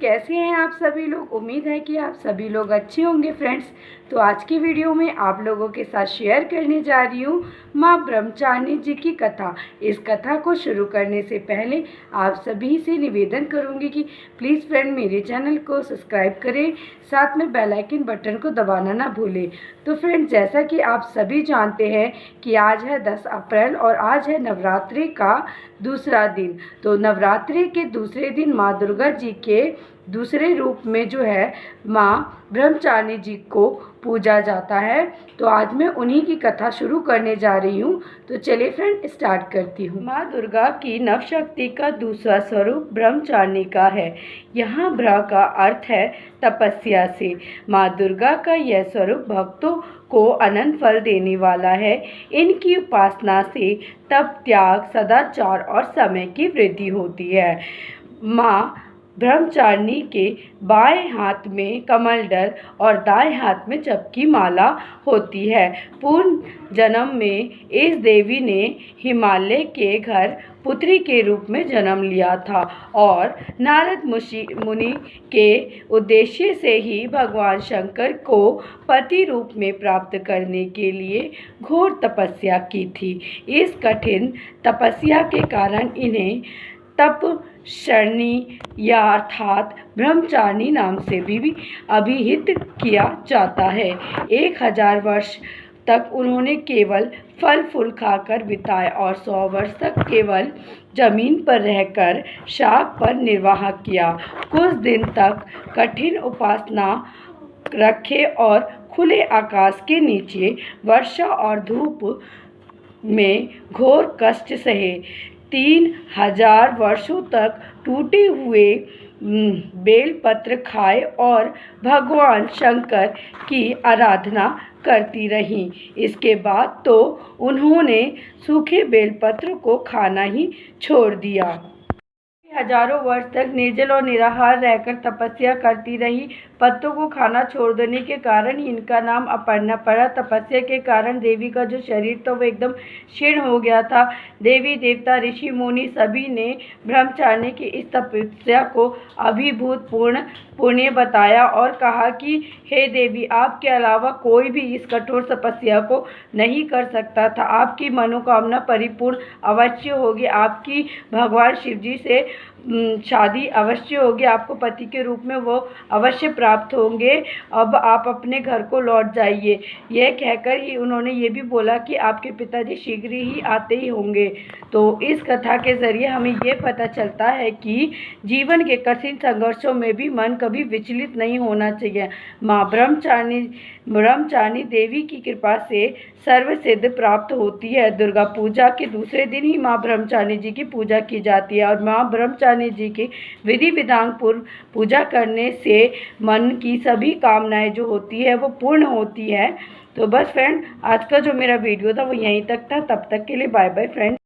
कैसे हैं आप सभी लोग। उम्मीद है कि आप सभी लोग अच्छे होंगे फ्रेंड्स। तो आज की वीडियो में आप लोगों के साथ शेयर करने जा रही हूँ माँ ब्रह्मचारिणी जी की कथा। इस कथा को शुरू करने से पहले आप सभी से निवेदन करूँगी कि प्लीज़ फ्रेंड मेरे चैनल को सब्सक्राइब करें, साथ में बेल आइकन बटन को दबाना ना भूलें। तो फ्रेंड, जैसा कि आप सभी जानते हैं कि आज है 10 अप्रैल और आज है नवरात्रि का दूसरा दिन। तो नवरात्रि के दूसरे दिन माँ दुर्गा जी के दूसरे रूप में जो है माँ ब्रह्मचारिणी जी को पूजा जाता है। तो आज मैं उन्हीं की कथा शुरू करने जा रही हूँ। तो चलिए फ्रेंड, स्टार्ट करती हूँ। माँ दुर्गा की नवशक्ति का दूसरा स्वरूप ब्रह्मचारिणी का है। यहाँ ब्रह्म का अर्थ है तपस्या से। माँ दुर्गा का यह स्वरूप भक्तों को अनंत फल देने वाला है। इनकी उपासना से तप, त्याग, सदाचार और समय की वृद्धि होती है। माँ ब्रह्मचारिणी के बाएं हाथ में कमंडल और दाएं हाथ में जप की माला होती है। पूर्व जन्म में इस देवी ने हिमालय के घर पुत्री के रूप में जन्म लिया था और नारद मुनि के उद्देश्य से ही भगवान शंकर को पति रूप में प्राप्त करने के लिए घोर तपस्या की थी। इस कठिन तपस्या के कारण इन्हें तपस्विनी या अर्थात ब्रह्मचारिणी नाम से भी अभिहित किया जाता है। 1000 वर्ष तक उन्होंने केवल फल फूल खाकर बिताए और 100 वर्ष तक केवल जमीन पर रहकर शाक पर निर्वाह किया। कुछ दिन तक कठिन उपासना रखे और खुले आकाश के नीचे वर्षा और धूप में घोर कष्ट सहे। 3000 वर्षों तक टूटे हुए बेलपत्र खाए और भगवान शंकर की आराधना करती रहीं। इसके बाद तो उन्होंने सूखे बेलपत्र को खाना ही छोड़ दिया। हजारों वर्ष तक निर्जल और निराहार रहकर तपस्या करती रही। पत्तों को खाना छोड़ देने के कारण ही इनका नाम अपर्णा पड़ा। तपस्या के कारण देवी का जो शरीर था वो एकदम क्षीण हो गया था। देवी देवता ऋषि मुनि सभी ने ब्रह्मचारिणी की इस तपस्या को अभिभूतपूर्ण पुण्य बताया और कहा कि हे देवी, आपके अलावा कोई भी इस कठोर तपस्या को नहीं कर सकता था। आपकी मनोकामना परिपूर्ण अवश्य होगी। आपकी भगवान शिव जी से शादी अवश्य होगी। आपको पति के रूप में वो अवश्य प्राप्त होंगे। अब आप अपने घर को लौट जाइए। यह कहकर ही उन्होंने ये भी बोला कि आपके पिताजी शीघ्र ही आते ही होंगे। तो इस कथा के ज़रिए हमें ये पता चलता है कि जीवन के कठिन संघर्षों में भी मन कभी विचलित नहीं होना चाहिए। माँ ब्रह्मचारिणी देवी की कृपा से सर्वसिद्धि प्राप्त होती है। दुर्गा पूजा के दूसरे दिन ही माँ ब्रह्मचारिणी जी की पूजा की जाती है और माँ ब्रह्मचारिणी जी की विधि विधान पूर्व पूजा करने से मन की सभी कामनाएं जो होती है वो पूर्ण होती है। तो बस फ्रेंड, आज का जो मेरा वीडियो था वो यहीं तक था। तब तक के लिए बाय बाय फ्रेंड।